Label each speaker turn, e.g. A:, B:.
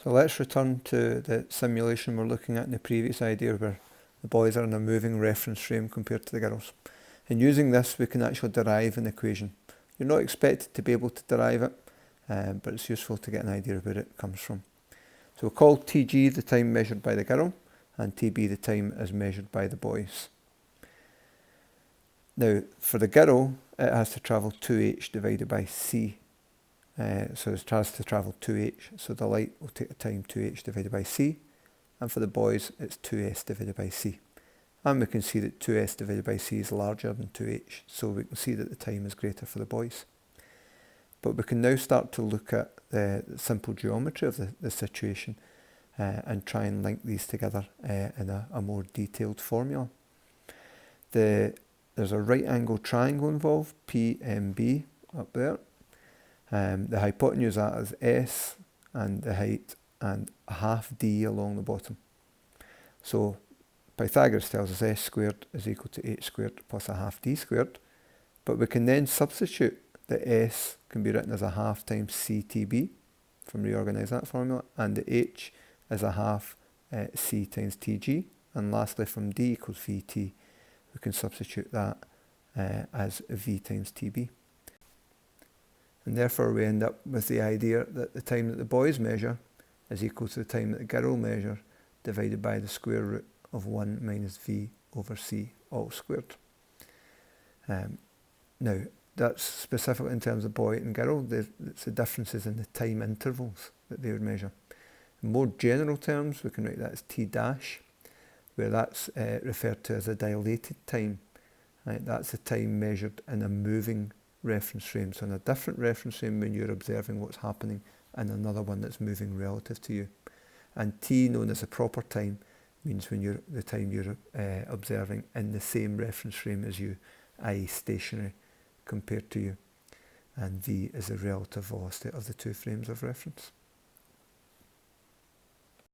A: So let's return to the simulation we're looking at in the previous idea where the boys are in a moving reference frame compared to the girls. And using this we can actually derive an equation. You're not expected to be able to derive it, but it's useful to get an idea of where it comes from. So we'll call TG the time measured by the girl and TB the time as measured by the boys. Now for the girl it has to travel 2h divided by c. So it has to travel 2h, so the light will take the time 2h divided by c, and for the boys it's 2s divided by c. And we can see that 2s divided by c is larger than 2h, so we can see that the time is greater for the boys. But we can now start to look at the simple geometry of the situation and try and link these together in a more detailed formula. There's a right angle triangle involved, PMB, up there. The hypotenuse of that is S, and the height and a half d along the bottom. So Pythagoras tells us s squared is equal to h squared plus a half d squared, but we can then substitute that s can be written as a half times ctb from reorganising that formula, and the h is a half c times tg, and lastly from d equals vt we can substitute that as v times tb. And therefore we end up with the idea that the time that the boys measure is equal to the time that the girl measure divided by the square root of 1 minus v over c all squared. Now that's specific in terms of boy and girl. It's the differences in the time intervals that they would measure. In more general terms we can write that as t dash, where that's referred to as a dilated time. Right? That's the time measured in a moving reference frame, so in a different reference frame when you're observing what's happening, and another one that's moving relative to you. And t, known as the proper time, means when the time you're observing in the same reference frame as you, i.e. stationary compared to you. And v is the relative velocity of the two frames of reference.